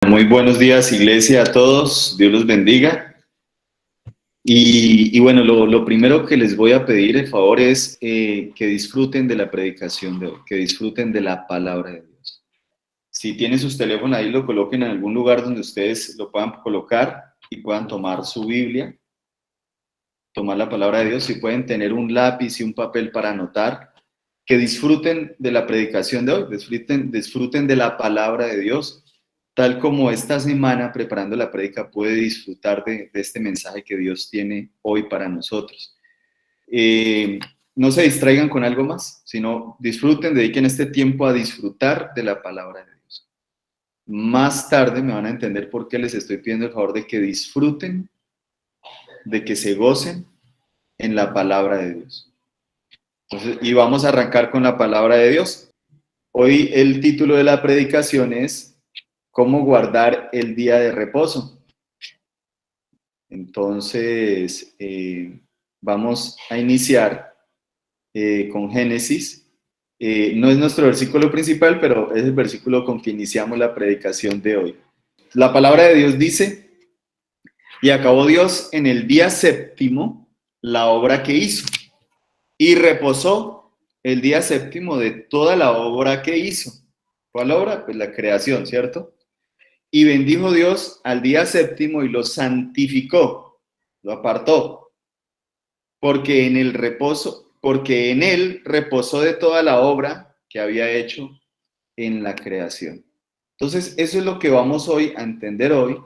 Muy buenos días, iglesia, a todos. Dios los bendiga. Bueno, lo primero que les voy a pedir, el favor, es que disfruten de la predicación de hoy, que disfruten de la palabra de Dios. Si tienen sus teléfonos ahí, lo coloquen en algún lugar donde ustedes lo puedan colocar y puedan tomar su Biblia, tomar la palabra de Dios. Si pueden tener un lápiz y un papel para anotar, que disfruten de la predicación de hoy, disfruten de la palabra de Dios, tal como esta semana preparando la prédica pude disfrutar de este mensaje que Dios tiene hoy para nosotros. No se distraigan con algo más, sino disfruten, dediquen este tiempo a disfrutar de la palabra de Dios. Más tarde me van a entender por qué les estoy pidiendo el favor de que disfruten, de que se gocen en la palabra de Dios. Entonces, y vamos a arrancar con la palabra de Dios. Hoy el título de la predicación es ¿Cómo guardar el día de reposo? Entonces, vamos a iniciar con Génesis. No es nuestro versículo principal, pero es el versículo con que iniciamos la predicación de hoy. La palabra de Dios dice, y acabó Dios en el día séptimo la obra que hizo, y reposó el día séptimo de toda la obra que hizo. ¿Cuál obra? Pues la creación, ¿cierto? Y bendijo Dios al día séptimo y lo santificó, lo apartó, porque en él reposó de toda la obra que había hecho en la creación. Entonces, eso es lo que vamos hoy a entender hoy.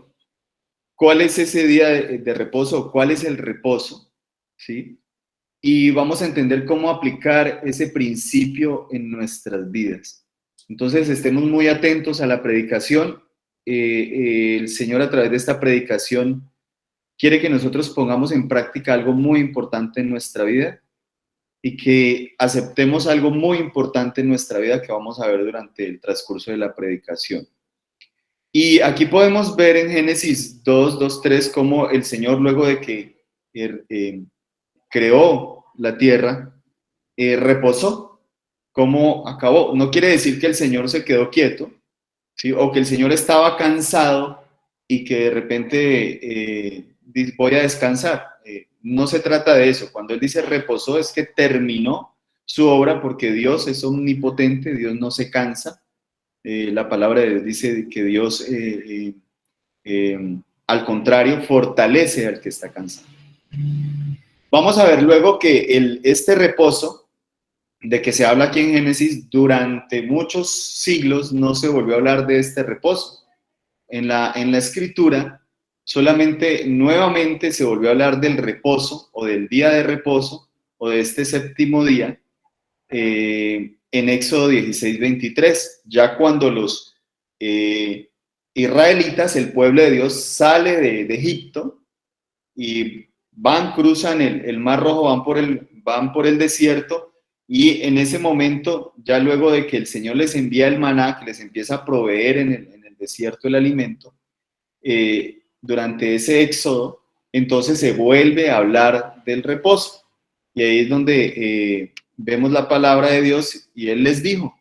¿Cuál es ese día de reposo? ¿Cuál es el reposo? ¿Sí? Y vamos a entender cómo aplicar ese principio en nuestras vidas. Entonces, estemos muy atentos a la predicación. El Señor, a través de esta predicación, quiere que nosotros pongamos en práctica algo muy importante en nuestra vida y que aceptemos algo muy importante en nuestra vida que vamos a ver durante el transcurso de la predicación. Y aquí podemos ver en Génesis 2:3 cómo el Señor, luego de que creó la tierra, reposó, cómo acabó. No quiere decir que el Señor se quedó quieto, ¿sí? O que el Señor estaba cansado y que de repente voy a descansar. No se trata de eso. Cuando Él dice reposó es que terminó su obra, porque Dios es omnipotente, Dios no se cansa. La palabra de Dios dice que Dios, al contrario, fortalece al que está cansado. Vamos a ver luego que este reposo de que se habla aquí en Génesis, durante muchos siglos no se volvió a hablar de este reposo. En la escritura solamente nuevamente se volvió a hablar del reposo o del día de reposo o de este séptimo día en Éxodo 16:23, ya cuando los israelitas, el pueblo de Dios, sale de Egipto y cruzan el Mar Rojo, van por el desierto, y en ese momento, ya luego de que el Señor les envía el maná, que les empieza a proveer en el desierto el alimento, durante ese éxodo, entonces se vuelve a hablar del reposo. Y ahí es donde vemos la palabra de Dios, y Él les dijo,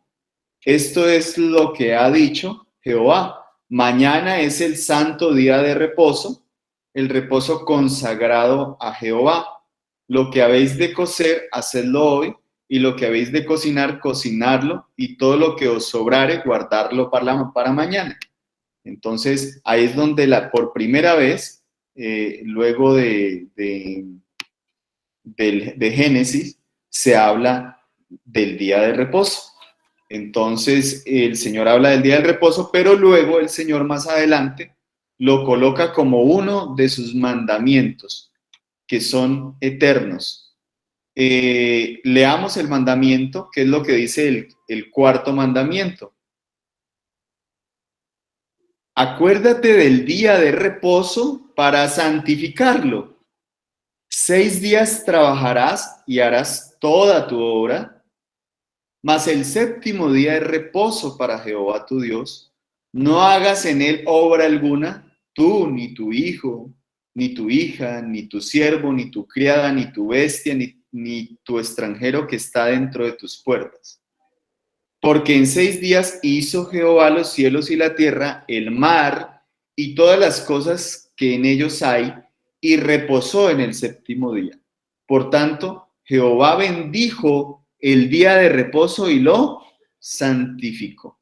esto es lo que ha dicho Jehová, mañana es el santo día de reposo, el reposo consagrado a Jehová. Lo que habéis de cocer, hacedlo hoy, y lo que habéis de cocinar, cocinarlo, y todo lo que os sobrare, guardarlo para mañana. Entonces, ahí es donde por primera vez, luego de Génesis, se habla del día de reposo. Entonces, el Señor habla del día del reposo, pero luego el Señor más adelante lo coloca como uno de sus mandamientos, que son eternos. Leamos el mandamiento, que es lo que dice el cuarto mandamiento. Acuérdate del día de reposo para santificarlo. 6 días trabajarás y harás toda tu obra, mas el séptimo día es reposo para Jehová tu Dios. No hagas en él obra alguna, tú, ni tu hijo, ni tu hija, ni tu siervo, ni tu criada, ni tu bestia, ni tu extranjero que está dentro de tus puertas. Porque en 6 días hizo Jehová los cielos y la tierra, el mar y todas las cosas que en ellos hay, y reposó en el séptimo día. Por tanto, Jehová bendijo el día de reposo y lo santificó.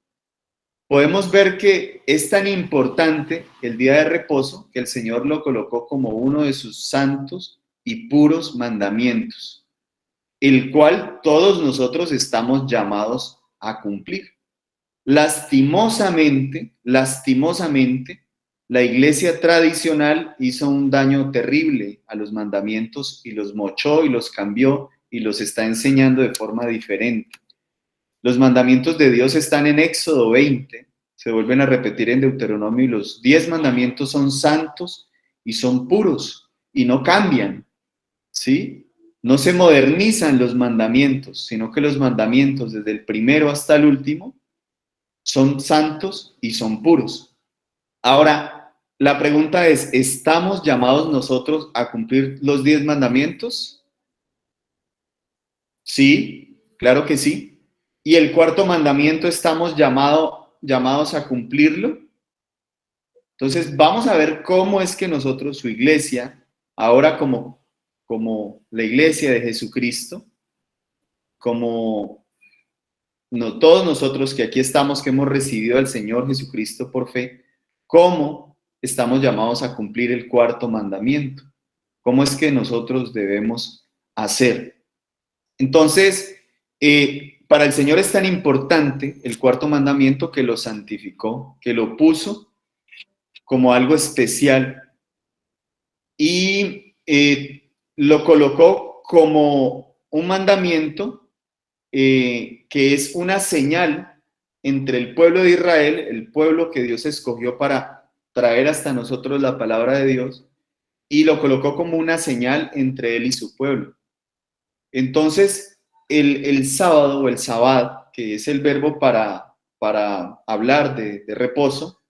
Podemos ver que es tan importante el día de reposo que el Señor lo colocó como uno de sus santos y puros mandamientos, el cual todos nosotros estamos llamados a cumplir. Lastimosamente, la iglesia tradicional hizo un daño terrible a los mandamientos y los mochó y los cambió y los está enseñando de forma diferente. Los mandamientos de Dios están en Éxodo 20, se vuelven a repetir en Deuteronomio, y los 10 mandamientos son santos y son puros y no cambian, ¿sí? No se modernizan los mandamientos, sino que los mandamientos desde el primero hasta el último son santos y son puros. Ahora, la pregunta es, ¿estamos llamados nosotros a cumplir los 10 mandamientos? Sí, claro que sí. ¿Y el cuarto mandamiento estamos llamados a cumplirlo? Entonces, vamos a ver cómo es que nosotros, su iglesia, ahora como la iglesia de Jesucristo, como no, todos nosotros que aquí estamos, que hemos recibido al Señor Jesucristo por fe, cómo estamos llamados a cumplir el cuarto mandamiento. ¿Cómo es que nosotros debemos hacer? Entonces, para el Señor es tan importante el cuarto mandamiento que lo santificó, que lo puso como algo especial y lo colocó como un mandamiento que es una señal entre el pueblo de Israel, el pueblo que Dios escogió para traer hasta nosotros la palabra de Dios, y lo colocó como una señal entre él y su pueblo. Entonces, el sábado o el sabbat, que es el verbo para hablar de reposo,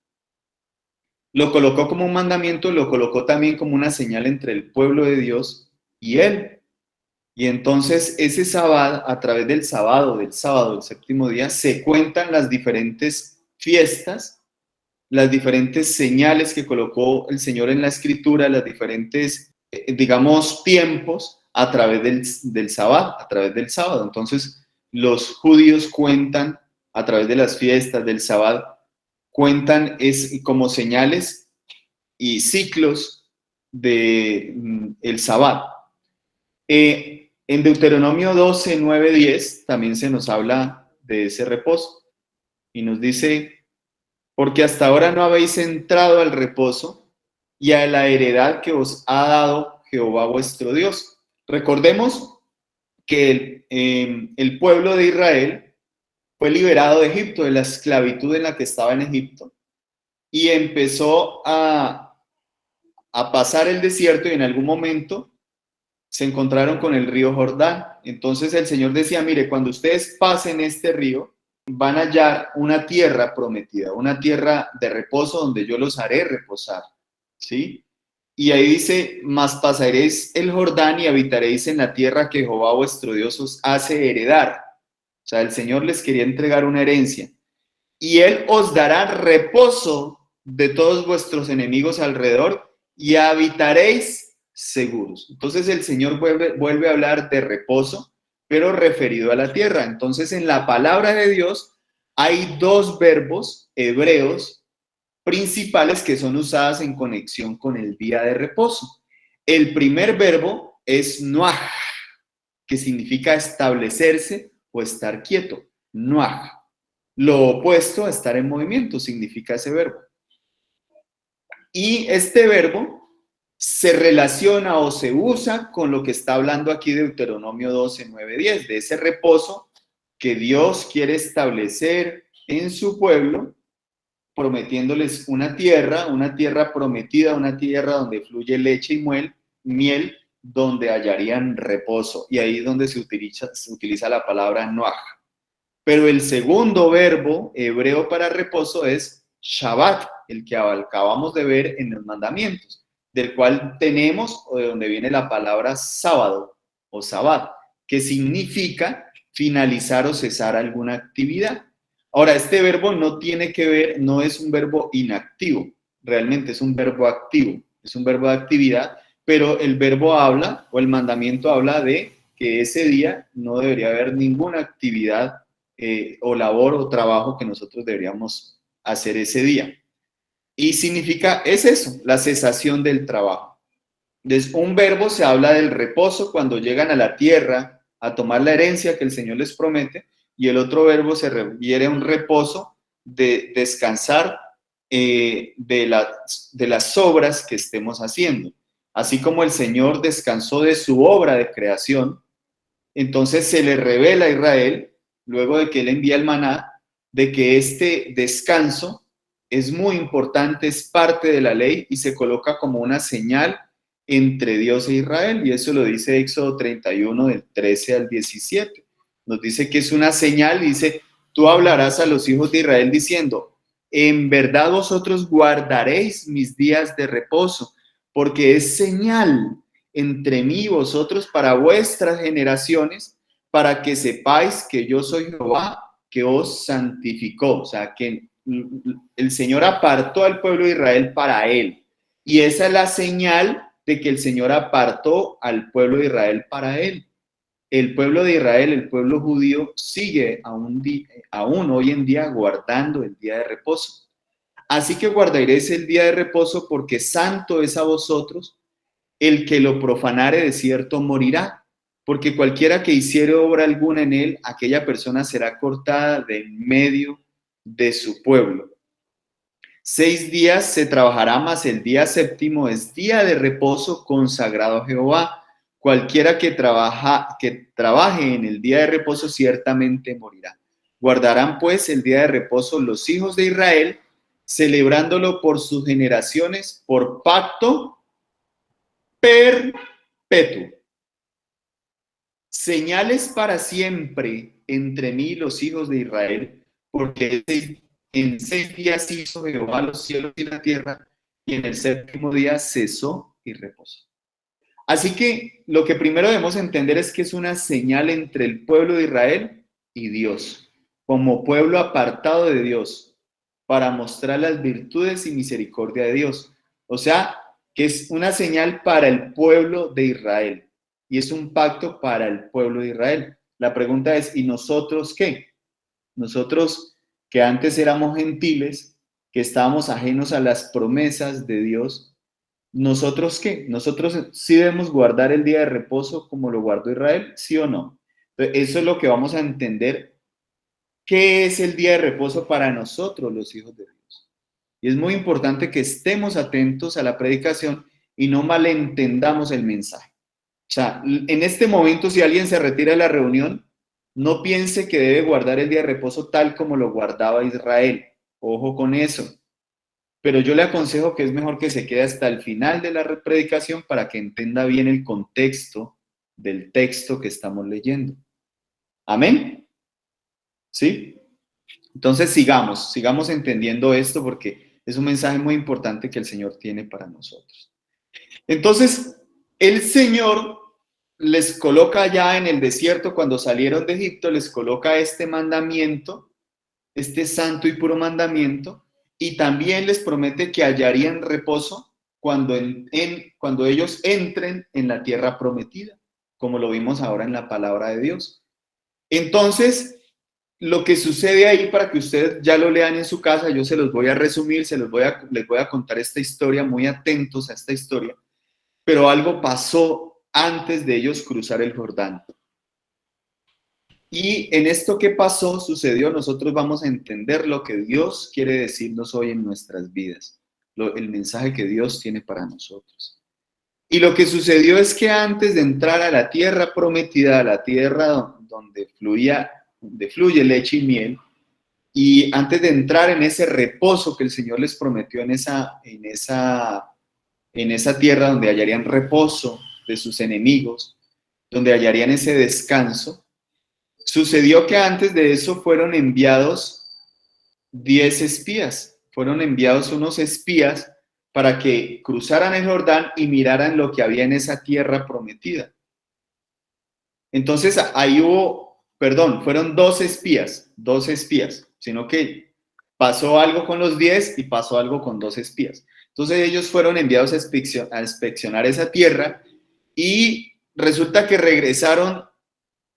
lo colocó como un mandamiento, lo colocó también como una señal entre el pueblo de Dios y él. Y entonces ese sábado, a través del sábado, del séptimo día, se cuentan las diferentes fiestas, las diferentes señales que colocó el Señor en la Escritura, las diferentes, digamos, tiempos a través del sábado, a través del sábado. Entonces los judíos cuentan a través de las fiestas del sábado, cuentan es como señales y ciclos de el sábado. En Deuteronomio 12, 9, 10 también se nos habla de ese reposo y nos dice, porque hasta ahora no habéis entrado al reposo y a la heredad que os ha dado Jehová vuestro Dios. Recordemos que el pueblo de Israel fue liberado de Egipto, de la esclavitud en la que estaba en Egipto, y empezó a pasar el desierto, y en algún momento se encontraron con el río Jordán. Entonces el Señor decía, mire, cuando ustedes pasen este río, van a hallar una tierra prometida, una tierra de reposo donde yo los haré reposar, ¿sí? Y ahí dice, mas pasaréis el Jordán y habitaréis en la tierra que Jehová vuestro Dios os hace heredar. O sea, el Señor les quería entregar una herencia. Y Él os dará reposo de todos vuestros enemigos alrededor y habitaréis seguros. Entonces el Señor vuelve a hablar de reposo, pero referido a la tierra. Entonces en la palabra de Dios hay dos verbos hebreos principales que son usadas en conexión con el día de reposo. El primer verbo es noaj, que significa establecerse o estar quieto. Noaj. Lo opuesto a estar en movimiento significa ese verbo. Y este verbo se relaciona o se usa con lo que está hablando aquí Deuteronomio 12, 9, 10, de ese reposo que Dios quiere establecer en su pueblo, prometiéndoles una tierra prometida, una tierra donde fluye leche y miel, donde hallarían reposo. Y ahí es donde se utiliza la palabra noaj. Pero el segundo verbo hebreo para reposo es Shabbat, el que acabamos de ver en los mandamientos, del cual tenemos, o de donde viene la palabra sábado o Sabbat, que significa finalizar o cesar alguna actividad. Ahora, este verbo no tiene que ver, no es un verbo inactivo, realmente es un verbo activo, es un verbo de actividad, pero el verbo habla o el mandamiento habla de que ese día no debería haber ninguna actividad o labor o trabajo que nosotros deberíamos hacer ese día. Y significa, es eso, la cesación del trabajo. Entonces, un verbo se habla del reposo cuando llegan a la tierra a tomar la herencia que el Señor les promete, y el otro verbo se refiere a un reposo de descansar de las obras que estemos haciendo. Así como el Señor descansó de su obra de creación, entonces se le revela a Israel, luego de que él envía el maná, de que este descanso es muy importante, es parte de la ley y se coloca como una señal entre Dios e Israel. Y eso lo dice Éxodo 31, del 13 al 17. Nos dice que es una señal, dice, tú hablarás a los hijos de Israel diciendo, en verdad vosotros guardaréis mis días de reposo, porque es señal entre mí y vosotros para vuestras generaciones, para que sepáis que yo soy Jehová, que os santificó. O sea, que el Señor apartó al pueblo de Israel para él. Y esa es la señal de que el Señor apartó al pueblo de Israel para él. El pueblo de Israel, el pueblo judío, sigue aún hoy en día guardando el día de reposo. Así que guardaréis el día de reposo porque santo es a vosotros. El que lo profanare de cierto morirá, porque cualquiera que hiciere obra alguna en él, aquella persona será cortada de en medio de su pueblo. 6 días se trabajará, mas el día séptimo es día de reposo consagrado a Jehová. Cualquiera que trabaje en el día de reposo ciertamente morirá. Guardarán pues el día de reposo los hijos de Israel, celebrándolo por sus generaciones, por pacto perpetuo. Señales para siempre entre mí y los hijos de Israel, porque en 6 días hizo Jehová los cielos y la tierra, y en el séptimo día cesó y reposó. Así que lo que primero debemos entender es que es una señal entre el pueblo de Israel y Dios, como pueblo apartado de Dios, para mostrar las virtudes y misericordia de Dios. O sea, que es una señal para el pueblo de Israel y es un pacto para el pueblo de Israel. La pregunta es, ¿y nosotros qué? Nosotros que antes éramos gentiles, que estábamos ajenos a las promesas de Dios, ¿nosotros qué? ¿Nosotros sí debemos guardar el día de reposo como lo guardó Israel? ¿Sí o no? Entonces, eso es lo que vamos a entender. ¿Qué es el día de reposo para nosotros, los hijos de Dios? Y es muy importante que estemos atentos a la predicación y no malentendamos el mensaje. O sea, en este momento, si alguien se retira de la reunión, no piense que debe guardar el día de reposo tal como lo guardaba Israel. Ojo con eso. Pero yo le aconsejo que es mejor que se quede hasta el final de la predicación para que entienda bien el contexto del texto que estamos leyendo. ¿Amén? ¿Sí? Entonces sigamos entendiendo esto porque es un mensaje muy importante que el Señor tiene para nosotros. Entonces, el Señor les coloca ya en el desierto, cuando salieron de Egipto, les coloca este mandamiento, este santo y puro mandamiento, y también les promete que hallarían reposo cuando ellos entren en la tierra prometida, como lo vimos ahora en la palabra de Dios. Entonces, lo que sucede ahí, para que ustedes ya lo lean en su casa, yo se los voy a resumir, les voy a contar esta historia, muy atentos a esta historia, pero algo pasó antes de ellos cruzar el Jordán. Y en esto que pasó, sucedió, nosotros vamos a entender lo que Dios quiere decirnos hoy en nuestras vidas, el mensaje que Dios tiene para nosotros. Y lo que sucedió es que antes de entrar a la tierra prometida, a la tierra donde fluye leche y miel, y antes de entrar en ese reposo que el Señor les prometió en esa tierra donde hallarían reposo de sus enemigos, donde hallarían ese descanso, sucedió que antes de eso fueron enviados 10 espías, fueron enviados unos espías para que cruzaran el Jordán y miraran lo que había en esa tierra prometida. Entonces ahí hubo perdón, fueron dos espías, sino que pasó algo con los 10 y pasó algo con 2 espías. Entonces ellos fueron enviados a inspeccionar esa tierra y resulta que regresaron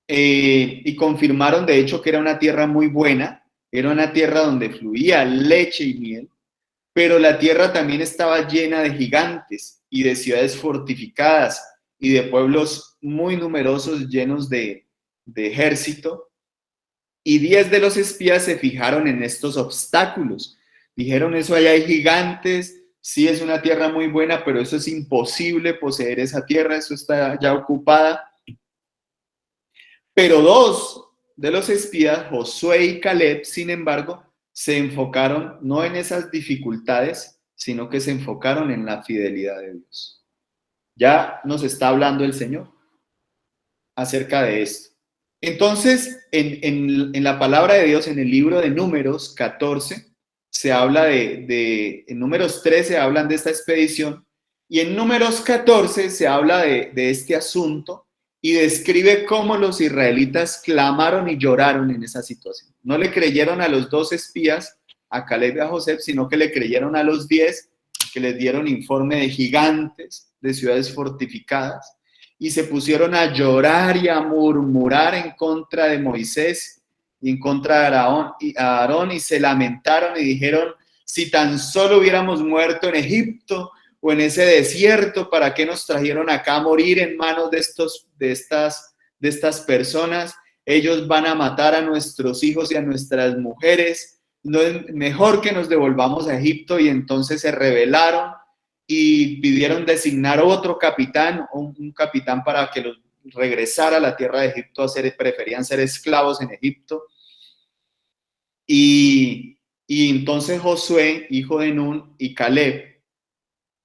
y confirmaron de hecho que era una tierra muy buena, era una tierra donde fluía leche y miel, pero la tierra también estaba llena de gigantes y de ciudades fortificadas y de pueblos muy numerosos llenos de ejército. Y 10 de los espías se fijaron en estos obstáculos. Dijeron, eso allá hay gigantes, sí es una tierra muy buena, pero eso es imposible poseer esa tierra, eso está ya ocupada. Pero 2 de los espías, Josué y Caleb, sin embargo, se enfocaron no en esas dificultades, sino que se enfocaron en la fidelidad de Dios. Ya nos está hablando el Señor acerca de esto. Entonces, en la palabra de Dios, en el libro de Números 14, se habla en Números 13 hablan de esta expedición, y en Números 14 se habla de este asunto y describe cómo los israelitas clamaron y lloraron en esa situación. No le creyeron a los 2 espías, a Caleb y a José, sino que le creyeron a los 10, que les dieron informe de gigantes, de ciudades fortificadas, y se pusieron a llorar y a murmurar en contra de Moisés y en contra de Aarón, y se lamentaron y dijeron, si tan solo hubiéramos muerto en Egipto o en ese desierto, ¿para qué nos trajeron acá a morir en manos de estas personas? Ellos van a matar a nuestros hijos y a nuestras mujeres, no es mejor que nos devolvamos a Egipto. Y entonces se rebelaron y pidieron designar otro capitán, un capitán para que los regresara a la tierra de Egipto, preferían ser esclavos en Egipto. Y entonces Josué, hijo de Nun, y Caleb,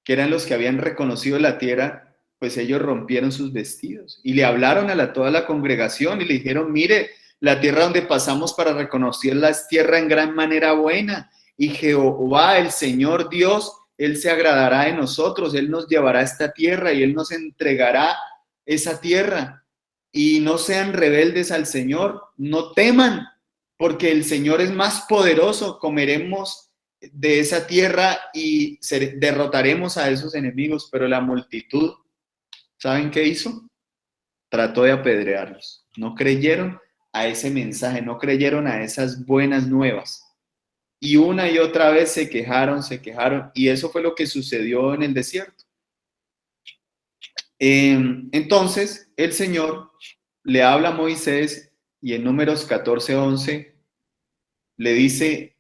que eran los que habían reconocido la tierra, pues ellos rompieron sus vestidos y le hablaron a toda la congregación y le dijeron, mire, la tierra donde pasamos para reconocerla es tierra en gran manera buena, y Jehová, el Señor Dios, Él se agradará de nosotros, Él nos llevará a esta tierra y Él nos entregará esa tierra. Y no sean rebeldes al Señor, no teman, porque el Señor es más poderoso, comeremos de esa tierra y derrotaremos a esos enemigos. Pero la multitud, ¿saben qué hizo? Trató de apedrearlos. No creyeron a ese mensaje, no creyeron a esas buenas nuevas. Y una y otra vez se quejaron, y eso fue lo que sucedió en el desierto. Entonces, el Señor le habla a Moisés y en Números 14:11 le dice,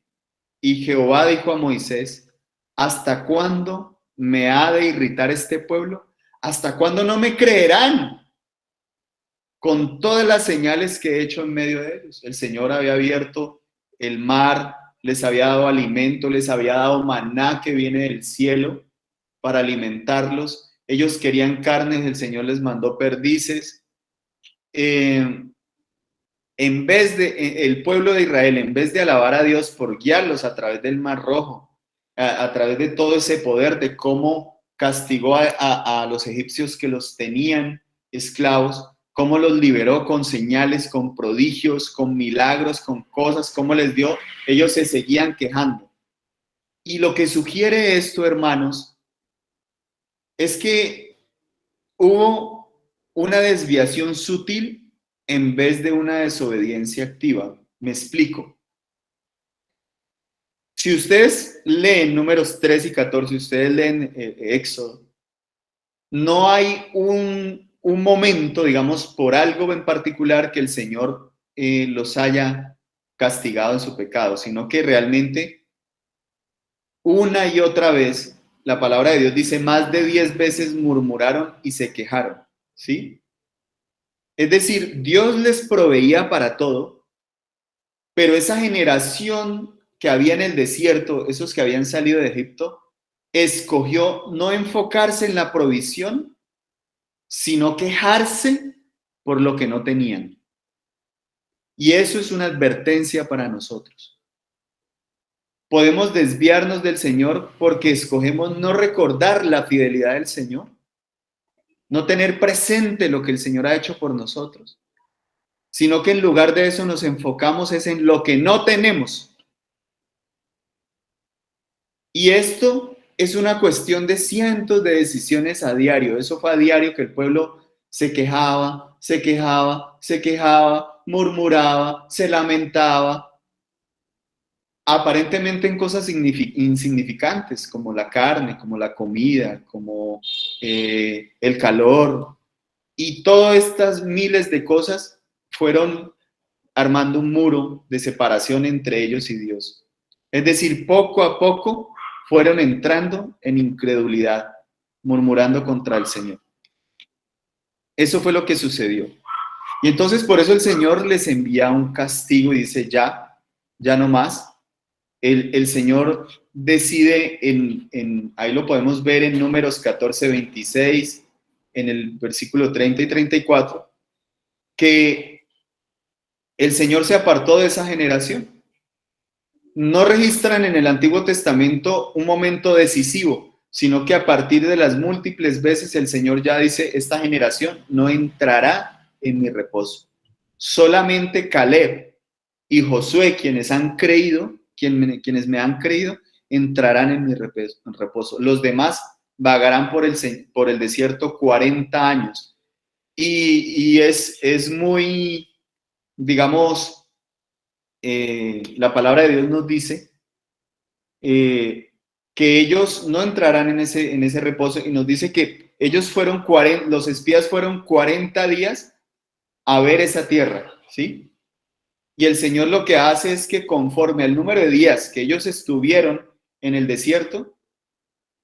y Jehová dijo a Moisés, ¿hasta cuándo me ha de irritar este pueblo? ¿Hasta cuándo no me creerán con todas las señales que he hecho en medio de ellos? El Señor había abierto el mar, les había dado alimento, les había dado maná que viene del cielo para alimentarlos. Ellos querían carnes, el Señor les mandó perdices. El pueblo de Israel, en vez de alabar a Dios por guiarlos a través del Mar Rojo, a través de todo ese poder, de cómo castigó a los egipcios que los tenían esclavos, cómo los liberó con señales, con prodigios, con milagros, con cosas, cómo les dio, ellos se seguían quejando. Y lo que sugiere esto, hermanos, es que hubo una desviación sutil en vez de una desobediencia activa. Me explico. Si ustedes leen Números 3 y 14, ustedes leen Éxodo, no hay un momento, digamos, por algo en particular que el Señor los haya castigado en su pecado, sino que realmente una y otra vez la palabra de Dios dice, más de 10 veces murmuraron y se quejaron, ¿sí? Es decir, Dios les proveía para todo, pero esa generación que había en el desierto, esos que habían salido de Egipto, escogió no enfocarse en la provisión, sino quejarse por lo que no tenían. Y eso es una advertencia para nosotros. Podemos desviarnos del Señor porque escogemos no recordar la fidelidad del Señor, no tener presente lo que el Señor ha hecho por nosotros. sino que en lugar de eso nos enfocamos es en lo que no tenemos. Y esto es una cuestión de cientos de decisiones a diario. Eso fue a diario que el pueblo se quejaba, se quejaba, se quejaba, murmuraba, se lamentaba, aparentemente en cosas insignificantes, como la carne, como la comida, como el calor. Y todas estas miles de cosas fueron armando un muro de separación entre ellos y Dios. Es decir, poco a poco fueron entrando en incredulidad, murmurando contra el Señor. Eso fue lo que sucedió. Y entonces por eso el Señor les envía un castigo y dice, ya no más. El Señor decide, ahí lo podemos ver en Números 14, 26, en el versículo 30 y 34, que el Señor se apartó de esa generación. No registran en el Antiguo Testamento un momento decisivo, sino que a partir de las múltiples veces el Señor ya dice, esta generación no entrará en mi reposo. Solamente Caleb y Josué, quienes han creído, quienes me han creído, entrarán en mi reposo. Los demás vagarán por el desierto 40 años. Y es muy, digamos, la palabra de Dios nos dice que ellos no entrarán en ese reposo y nos dice que ellos fueron 40, los espías fueron 40 días a ver esa tierra, ¿sí? Y el Señor lo que hace es que conforme al número de días que ellos estuvieron en el desierto,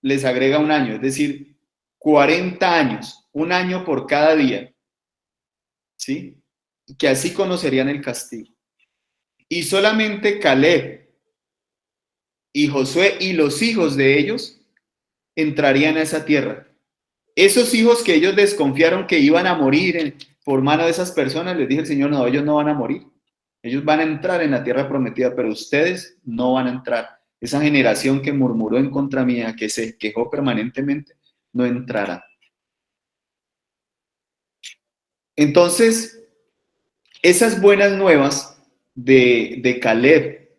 les agrega un año, es decir, 40 años, un año por cada día, ¿sí? Que así conocerían el castigo. Y solamente Caleb y Josué y los hijos de ellos entrarían a esa tierra. Esos hijos que ellos desconfiaron que iban a morir por mano de esas personas, les dije el Señor, no, ellos no van a morir. Ellos van a entrar en la tierra prometida, pero ustedes no van a entrar. Esa generación que murmuró en contra mía, que se quejó permanentemente, no entrará. Entonces, esas buenas nuevas de Caleb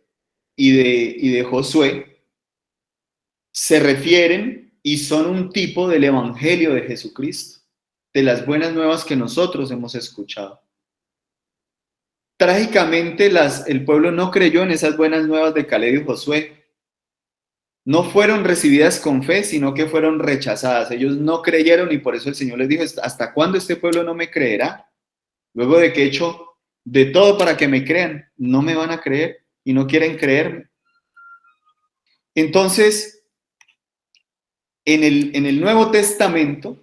y de Josué se refieren y son un tipo del evangelio de Jesucristo, de las buenas nuevas que nosotros hemos escuchado. Trágicamente, el pueblo no creyó en esas buenas nuevas de Caleb y Josué. No fueron recibidas con fe, sino que fueron rechazadas. Ellos no creyeron y por eso el Señor les dijo, ¿hasta cuándo este pueblo no me creerá? Luego de que he hecho de todo para que me crean, no me van a creer y no quieren creerme. Entonces, en el Nuevo Testamento,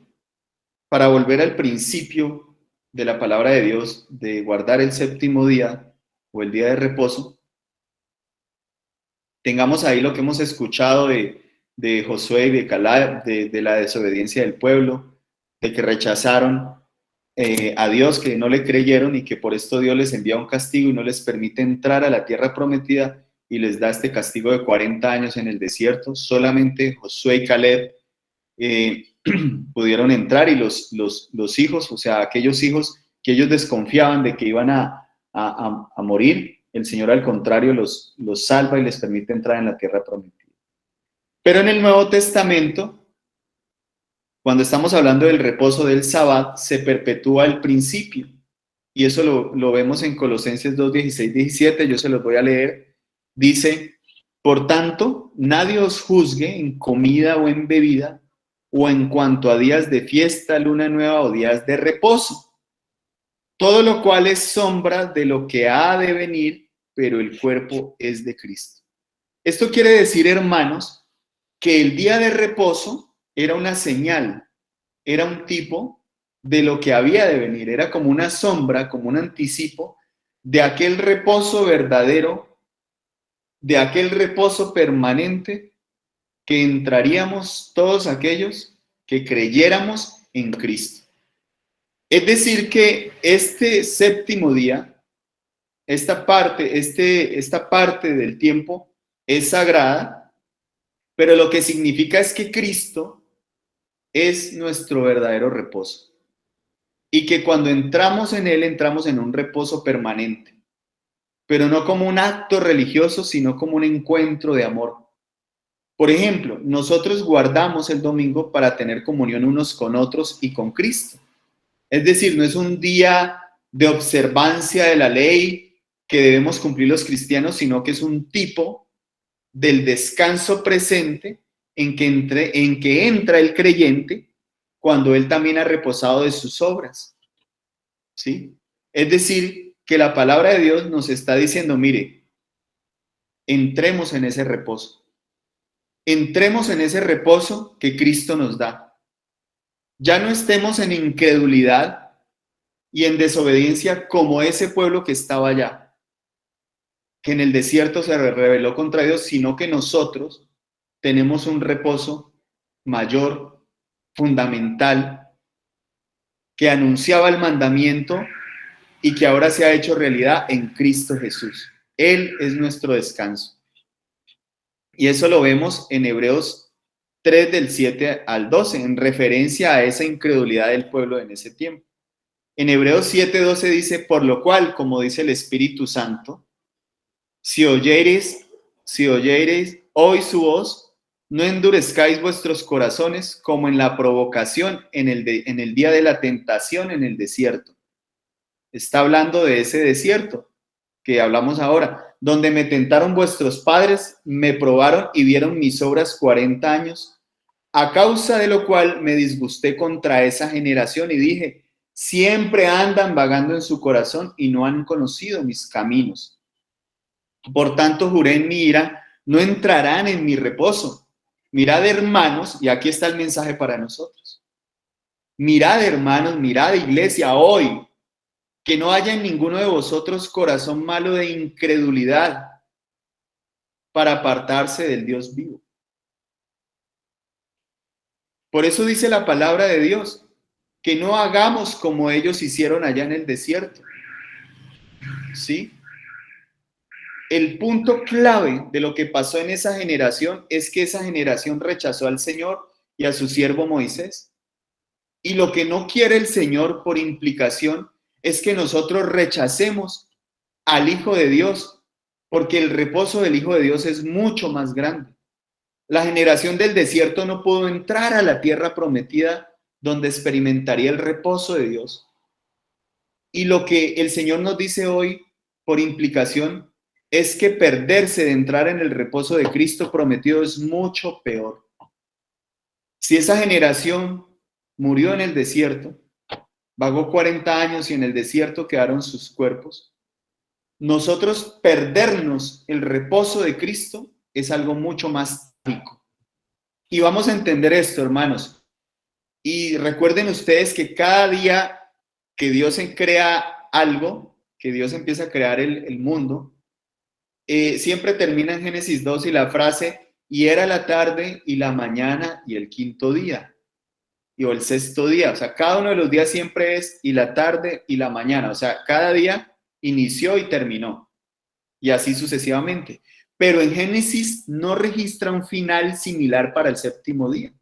para volver al principio de la palabra de Dios, de guardar el séptimo día o el día de reposo, tengamos ahí lo que hemos escuchado de Josué y de Caleb, de la desobediencia del pueblo, de que rechazaron a Dios, que no le creyeron y que por esto Dios les envía un castigo y no les permite entrar a la tierra prometida y les da este castigo de 40 años en el desierto. Solamente Josué y Caleb pudieron entrar y los hijos, o sea, aquellos hijos que ellos desconfiaban de que iban a morir, el Señor al contrario los salva y les permite entrar en la tierra prometida. Pero en el Nuevo Testamento, cuando estamos hablando del reposo del Sabbat, se perpetúa el principio. Y eso lo vemos en Colosenses 2, 16, 17, yo se los voy a leer. Dice, por tanto, nadie os juzgue en comida o en bebida, o en cuanto a días de fiesta, luna nueva o días de reposo. Todo lo cual es sombra de lo que ha de venir, pero el cuerpo es de Cristo. Esto quiere decir, hermanos, que el día de reposo era una señal, era un tipo de lo que había de venir, era como una sombra, como un anticipo de aquel reposo verdadero, de aquel reposo permanente que entraríamos todos aquellos que creyéramos en Cristo. Es decir, que este séptimo día, esta parte del tiempo es sagrada, pero lo que significa es que Cristo es nuestro verdadero reposo. y que cuando entramos en él entramos en un reposo permanente, pero no como un acto religioso, sino como un encuentro de amor. Por ejemplo, nosotros guardamos el domingo para tener comunión unos con otros y con Cristo. Es decir, no es un día de observancia de la ley que debemos cumplir los cristianos, sino que es un tipo del descanso presente en que entra el creyente cuando él también ha reposado de sus obras. ¿Sí? Es decir, que la palabra de Dios nos está diciendo, mire, entremos en ese reposo. Entremos en ese reposo que Cristo nos da. Ya no estemos en incredulidad y en desobediencia como ese pueblo que estaba allá, que en el desierto se rebeló contra Dios, sino que nosotros tenemos un reposo mayor, fundamental, que anunciaba el mandamiento y que ahora se ha hecho realidad en Cristo Jesús. Él es nuestro descanso. Y eso lo vemos en Hebreos 3 del 7 al 12, en referencia a esa incredulidad del pueblo en ese tiempo. En Hebreos 7:12 dice, por lo cual, como dice el Espíritu Santo, si oyereis hoy su voz, no endurezcáis vuestros corazones como en la provocación en el día de la tentación en el desierto. Está hablando de ese desierto que hablamos ahora, donde me tentaron vuestros padres, me probaron y vieron mis obras 40 años, a causa de lo cual me disgusté contra esa generación y dije, siempre andan vagando en su corazón y no han conocido mis caminos. Por tanto, juré en mi ira, no entrarán en mi reposo. Mirad, hermanos, y aquí está el mensaje para nosotros. Mirad, hermanos, mirad, iglesia, hoy, que no haya en ninguno de vosotros corazón malo de incredulidad para apartarse del Dios vivo. Por eso dice la palabra de Dios, que no hagamos como ellos hicieron allá en el desierto. ¿Sí? El punto clave de lo que pasó en esa generación es que esa generación rechazó al Señor y a su siervo Moisés. Y lo que no quiere el Señor por implicación es que nosotros rechacemos al Hijo de Dios, porque el reposo del Hijo de Dios es mucho más grande. La generación del desierto no pudo entrar a la tierra prometida donde experimentaría el reposo de Dios. Y lo que el Señor nos dice hoy, por implicación, es que perderse de entrar en el reposo de Cristo prometido es mucho peor. Si esa generación murió en el desierto, vagó 40 años y en el desierto quedaron sus cuerpos, nosotros perdernos el reposo de Cristo es algo mucho más rico. Y vamos a entender esto, hermanos. Y recuerden ustedes que cada día que Dios crea algo, que Dios empieza a crear el mundo, siempre termina en Génesis 2 y la frase, y era la tarde y la mañana y el quinto día, o el sexto día. O sea, cada uno de los días siempre es y la tarde y la mañana. O sea, cada día inició y terminó. Y así sucesivamente. Pero en Génesis no registra un final similar para el séptimo día.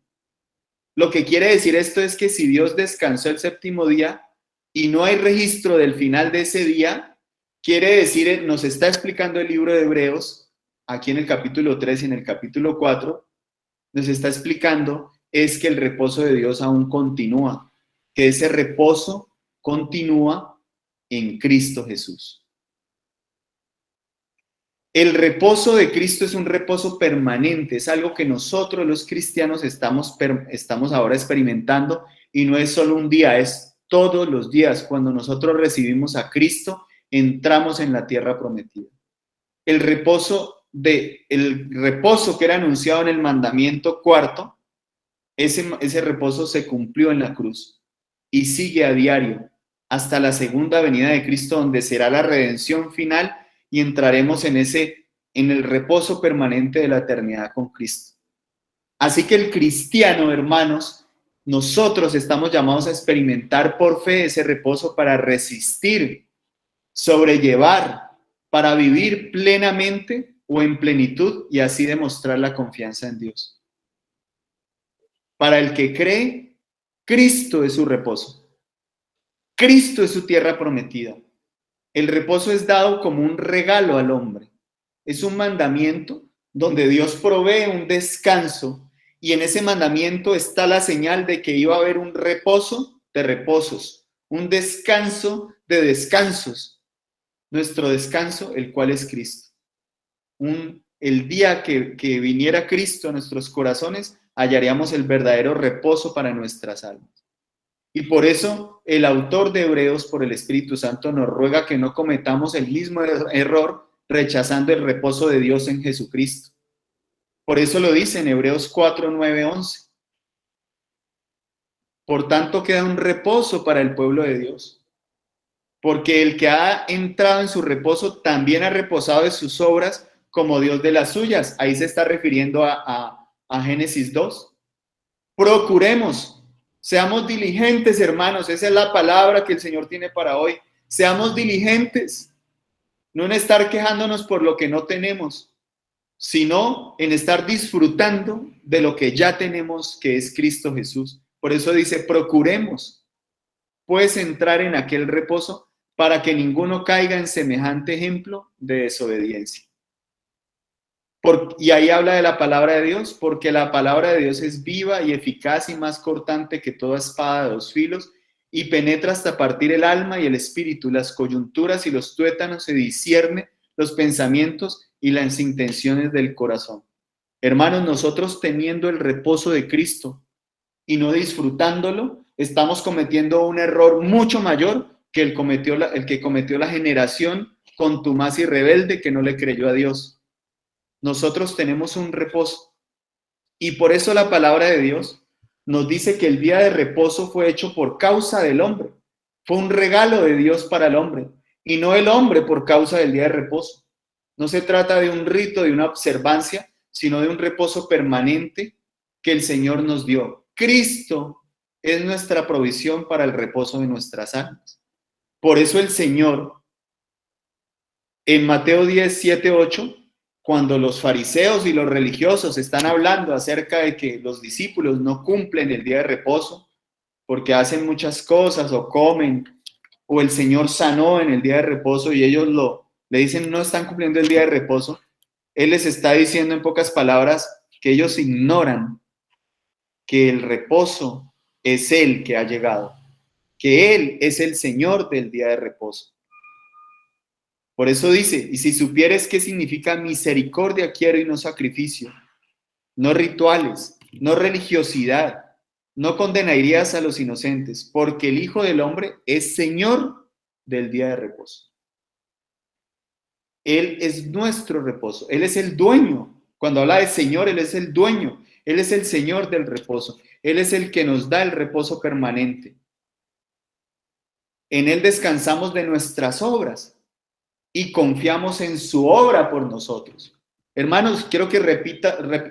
Lo que quiere decir esto es que si Dios descansó el séptimo día y no hay registro del final de ese día, quiere decir, nos está explicando el libro de Hebreos, aquí en el capítulo 3 y en el capítulo 4, nos está explicando es que el reposo de Dios aún continúa, que ese reposo continúa en Cristo Jesús. El reposo de Cristo es un reposo permanente, es algo que nosotros los cristianos estamos ahora experimentando y no es solo un día, es todos los días. Cuando nosotros recibimos a Cristo, entramos en la tierra prometida. El reposo que era anunciado en el mandamiento cuarto, ese reposo se cumplió en la cruz y sigue a diario hasta la segunda venida de Cristo, donde será la redención final y entraremos en el reposo permanente de la eternidad con Cristo. Así que el cristiano, hermanos, nosotros estamos llamados a experimentar por fe ese reposo para resistir, sobrellevar, para vivir plenamente o en plenitud y así demostrar la confianza en Dios. Para el que cree, Cristo es su reposo. Cristo es su tierra prometida. El reposo es dado como un regalo al hombre. Es un mandamiento donde Dios provee un descanso y en ese mandamiento está la señal de que iba a haber un reposo de reposos, un descanso de descansos. Nuestro descanso, el cual es Cristo. El día que viniera Cristo a nuestros corazones, hallaríamos el verdadero reposo para nuestras almas. Y por eso el autor de Hebreos, por el Espíritu Santo, nos ruega que no cometamos el mismo error rechazando el reposo de Dios en Jesucristo. Por eso lo dice en Hebreos 4, 9, 11. Por tanto, queda un reposo para el pueblo de Dios. Porque el que ha entrado en su reposo también ha reposado de sus obras como Dios de las suyas. Ahí se está refiriendo a Génesis 2. Procuremos, seamos diligentes, hermanos. Esa es la palabra que el Señor tiene para hoy. Seamos diligentes, no en estar quejándonos por lo que no tenemos, sino en estar disfrutando de lo que ya tenemos, que es Cristo Jesús. Por eso dice, procuremos, pues, entrar en aquel reposo para que ninguno caiga en semejante ejemplo de desobediencia. Y ahí habla de la palabra de Dios, porque la palabra de Dios es viva y eficaz y más cortante que toda espada de 2 filos y penetra hasta partir el alma y el espíritu, las coyunturas y los tuétanos, se discierne los pensamientos y las intenciones del corazón. Hermanos, nosotros teniendo el reposo de Cristo y no disfrutándolo, estamos cometiendo un error mucho mayor que el que cometió la generación contumaz y rebelde que no le creyó a Dios. Nosotros tenemos un reposo y por eso la palabra de Dios nos dice que el día de reposo fue hecho por causa del hombre. Fue un regalo de Dios para el hombre y no el hombre por causa del día de reposo. No se trata de un rito, de una observancia, sino de un reposo permanente que el Señor nos dio. Cristo es nuestra provisión para el reposo de nuestras almas. Por eso el Señor, en Mateo 10, 7, 8, cuando los fariseos y los religiosos están hablando acerca de que los discípulos no cumplen el día de reposo porque hacen muchas cosas o comen, o el Señor sanó en el día de reposo y ellos le dicen no están cumpliendo el día de reposo, Él les está diciendo en pocas palabras que ellos ignoran que el reposo es Él que ha llegado, que Él es el Señor del día de reposo. Por eso dice, y si supieres qué significa misericordia quiero y no sacrificio, no rituales, no religiosidad, no condenarías a los inocentes, porque el Hijo del Hombre es Señor del día de reposo. Él es nuestro reposo, Él es el dueño. Cuando habla de Señor, Él es el dueño, Él es el Señor del reposo, Él es el que nos da el reposo permanente. En Él descansamos de nuestras obras y confiamos en su obra por nosotros. Hermanos, quiero que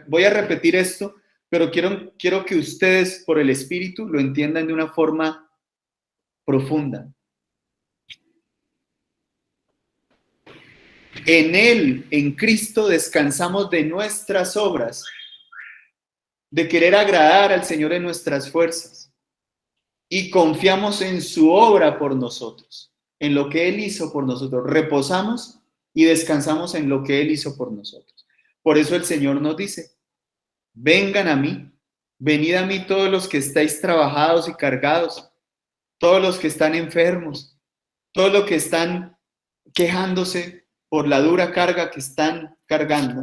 voy a repetir esto, pero quiero que ustedes por el Espíritu lo entiendan de una forma profunda. En Él, en Cristo, descansamos de nuestras obras, de querer agradar al Señor en nuestras fuerzas y confiamos en su obra por nosotros, en lo que Él hizo por nosotros. Reposamos y descansamos en lo que Él hizo por nosotros. Por eso el Señor nos dice, vengan a mí, venid a mí todos los que estáis trabajados y cargados, todos los que están enfermos, todos los que están quejándose por la dura carga que están cargando.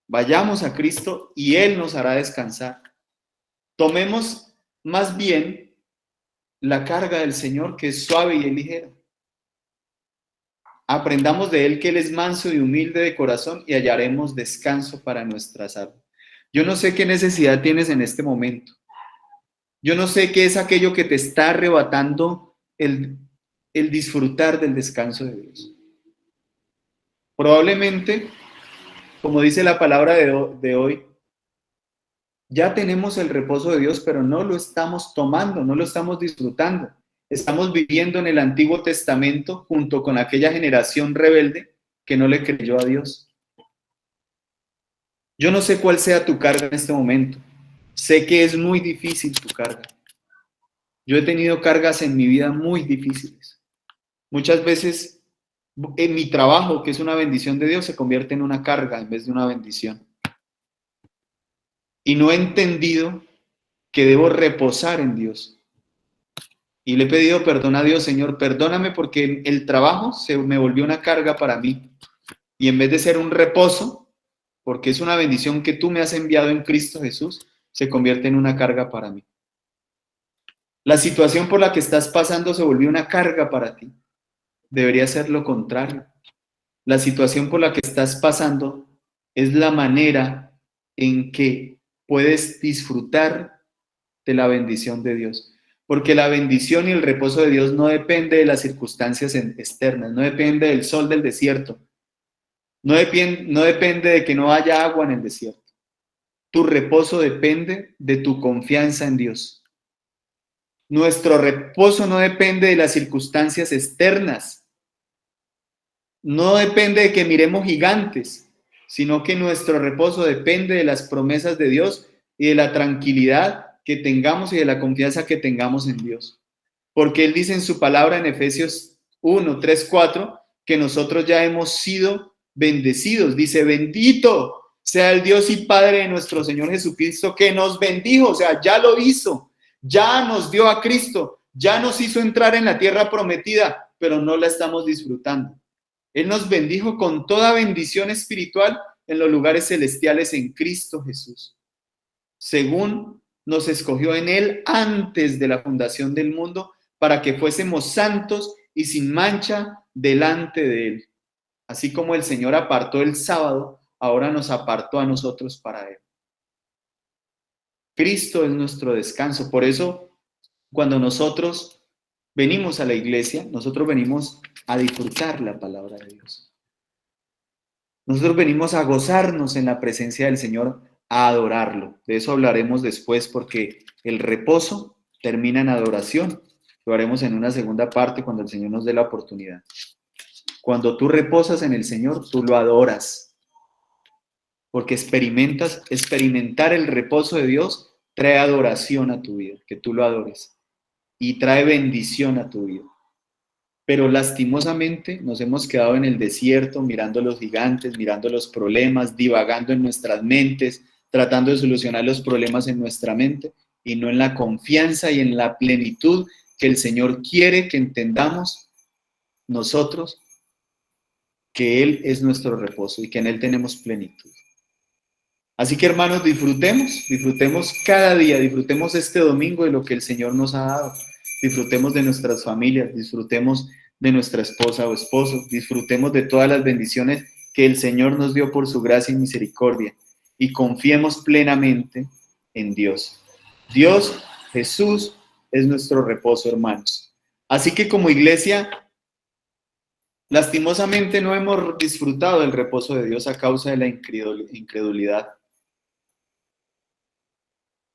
Vayamos a Cristo y Él nos hará descansar. Tomemos más bien la carga del Señor, que es suave y ligera. Aprendamos de Él que Él es manso y humilde de corazón y hallaremos descanso para nuestras almas. Yo no sé qué necesidad tienes en este momento. Yo no sé qué es aquello que te está arrebatando el disfrutar del descanso de Dios. Probablemente, como dice la palabra de hoy, ya tenemos el reposo de Dios, pero no lo estamos tomando, no lo estamos disfrutando. Estamos viviendo en el Antiguo Testamento junto con aquella generación rebelde que no le creyó a Dios. Yo no sé cuál sea tu carga en este momento. Sé que es muy difícil tu carga. Yo he tenido cargas en mi vida muy difíciles. Muchas veces en mi trabajo, que es una bendición de Dios, se convierte en una carga en vez de una bendición. Y no he entendido que debo reposar en Dios. Y le he pedido perdón a Dios, Señor, perdóname porque el trabajo se me volvió una carga para mí. Y en vez de ser un reposo, porque es una bendición que tú me has enviado en Cristo Jesús, se convierte en una carga para mí. La situación por la que estás pasando se volvió una carga para ti. Debería ser lo contrario. La situación por la que estás pasando es la manera en que puedes disfrutar de la bendición de Dios. Porque la bendición y el reposo de Dios no depende de las circunstancias externas, no depende del sol del desierto, no depende de que no haya agua en el desierto. Tu reposo depende de tu confianza en Dios. Nuestro reposo no depende de las circunstancias externas, no depende de que miremos gigantes, sino que nuestro reposo depende de las promesas de Dios y de la tranquilidad que tengamos y de la confianza que tengamos en Dios. Porque Él dice en su palabra en Efesios 1, 3, 4, que nosotros ya hemos sido bendecidos. Dice, bendito sea el Dios y Padre de nuestro Señor Jesucristo, que nos bendijo, o sea, ya lo hizo, ya nos dio a Cristo, ya nos hizo entrar en la tierra prometida, pero no la estamos disfrutando. Él nos bendijo con toda bendición espiritual en los lugares celestiales en Cristo Jesús, según nos escogió en Él antes de la fundación del mundo, para que fuésemos santos y sin mancha delante de Él. Así como el Señor apartó el sábado, ahora nos apartó a nosotros para Él. Cristo es nuestro descanso. Por eso, cuando nosotros venimos a la iglesia, nosotros venimos a disfrutar la palabra de Dios. Nosotros venimos a gozarnos en la presencia del Señor, a adorarlo. De eso hablaremos después porque el reposo termina en adoración. Lo haremos en una segunda parte cuando el Señor nos dé la oportunidad. Cuando tú reposas en el Señor, tú lo adoras. Porque experimentar el reposo de Dios trae adoración a tu vida, que tú lo adores. Y trae bendición a tu vida. Pero lastimosamente nos hemos quedado en el desierto mirando los gigantes, mirando los problemas, divagando en nuestras mentes, tratando de solucionar los problemas en nuestra mente y no en la confianza y en la plenitud que el Señor quiere que entendamos nosotros, que Él es nuestro reposo y que en Él tenemos plenitud. Así que hermanos, disfrutemos cada día, disfrutemos este domingo de lo que el Señor nos ha dado. Disfrutemos de nuestras familias, disfrutemos de nuestra esposa o esposo, disfrutemos de todas las bendiciones que el Señor nos dio por su gracia y misericordia y confiemos plenamente en Dios. Dios, Jesús, es nuestro reposo, hermanos. Así que como iglesia, lastimosamente no hemos disfrutado del reposo de Dios a causa de la incredulidad.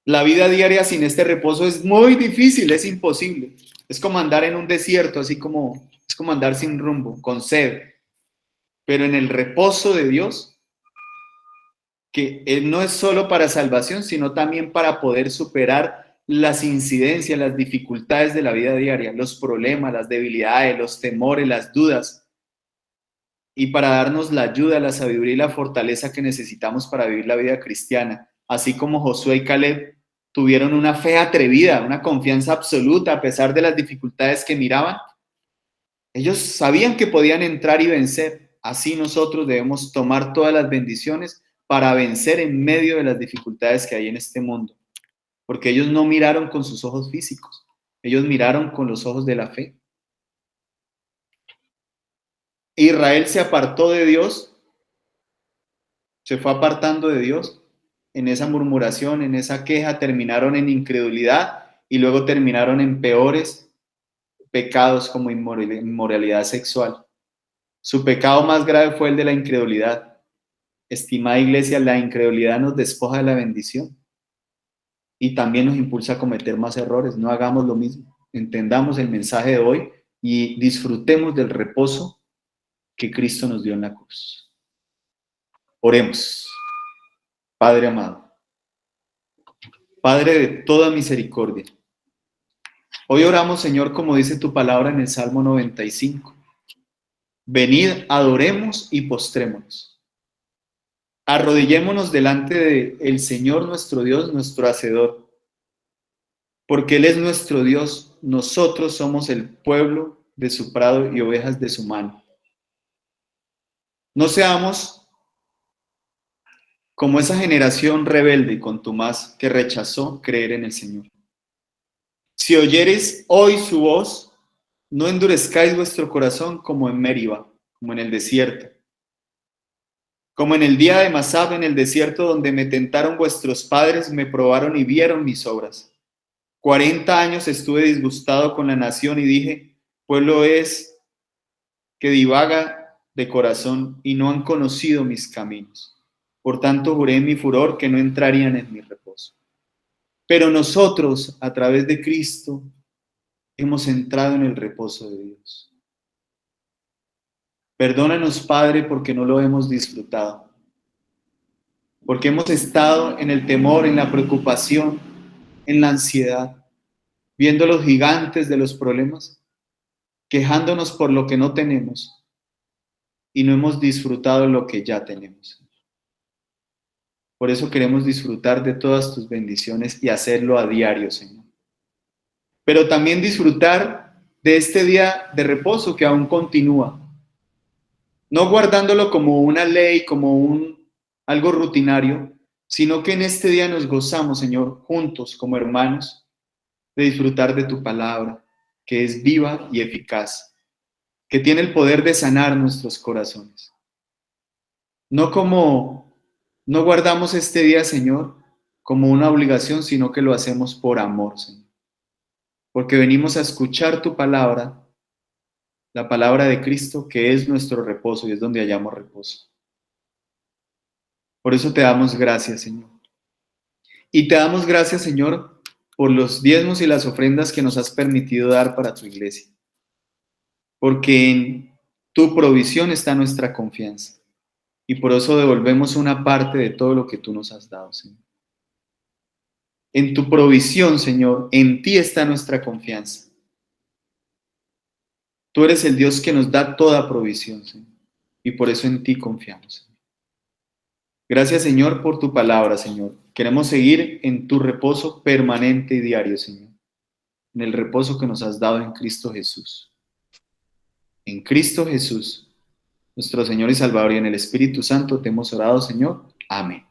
La vida diaria sin este reposo es muy difícil, es imposible. Es como andar en un desierto, así como es como andar sin rumbo, con sed. Pero en el reposo de Dios, que Él no es solo para salvación, sino también para poder superar las incidencias, las dificultades de la vida diaria, los problemas, las debilidades, los temores, las dudas, y para darnos la ayuda, la sabiduría y la fortaleza que necesitamos para vivir la vida cristiana, así como Josué y Caleb tuvieron una fe atrevida, una confianza absoluta a pesar de las dificultades que miraban. Ellos sabían que podían entrar y vencer. Así nosotros debemos tomar todas las bendiciones para vencer en medio de las dificultades que hay en este mundo. Porque ellos no miraron con sus ojos físicos, ellos miraron con los ojos de la fe. Israel se apartó de Dios, se fue apartando de Dios en esa murmuración, en esa queja, terminaron en incredulidad y luego terminaron en peores pecados como inmoralidad sexual. Su pecado más grave fue el de la incredulidad. Estimada iglesia, la incredulidad nos despoja de la bendición y también nos impulsa a cometer más errores. No hagamos lo mismo. Entendamos el mensaje de hoy y disfrutemos del reposo que Cristo nos dio en la cruz. Oremos. Padre amado, Padre de toda misericordia, Hoy oramos, Señor, como dice tu palabra en el Salmo 95. Venid, adoremos y postrémonos. Arrodillémonos delante del Señor nuestro Dios, nuestro Hacedor, porque Él es nuestro Dios, nosotros somos el pueblo de su prado y ovejas de su mano. No seamos como esa generación rebelde y contumaz que rechazó creer en el Señor. Si oyereis hoy su voz, no endurezcáis vuestro corazón como en Meriba, como en el desierto, como en el día de Masab en el desierto, donde me tentaron vuestros padres, me probaron y vieron mis obras. 40 años estuve disgustado con la nación y dije, pueblo es que divaga de corazón y no han conocido mis caminos. Por tanto juré en mi furor que no entrarían en mi reposo. Pero nosotros, a través de Cristo, hemos entrado en el reposo de Dios. Perdónanos, Padre, porque no lo hemos disfrutado, porque hemos estado en el temor, en la preocupación, en la ansiedad, viendo los gigantes de los problemas, quejándonos por lo que no tenemos y no hemos disfrutado lo que ya tenemos. Por eso queremos disfrutar de todas tus bendiciones y hacerlo a diario, Señor. Pero también disfrutar de este día de reposo que aún continúa, no guardándolo como una ley, como algo rutinario, sino que en este día nos gozamos, Señor, juntos como hermanos, de disfrutar de tu palabra, que es viva y eficaz, que tiene el poder de sanar nuestros corazones. No guardamos este día, Señor, como una obligación, sino que lo hacemos por amor, Señor. Porque venimos a escuchar tu palabra, la palabra de Cristo, que es nuestro reposo y es donde hallamos reposo. Por eso te damos gracias, Señor. Y te damos gracias, Señor, por los diezmos y las ofrendas que nos has permitido dar para tu iglesia. Porque en tu provisión está nuestra confianza. Y por eso devolvemos una parte de todo lo que tú nos has dado, Señor. En tu provisión, Señor, en ti está nuestra confianza. Tú eres el Dios que nos da toda provisión, Señor. Y por eso en ti confiamos, Señor. Gracias, Señor, por tu palabra, Señor. Queremos seguir en tu reposo permanente y diario, Señor. En el reposo que nos has dado en Cristo Jesús. En Cristo Jesús, nuestro Señor y Salvador, y en el Espíritu Santo te hemos orado, Señor. Amén.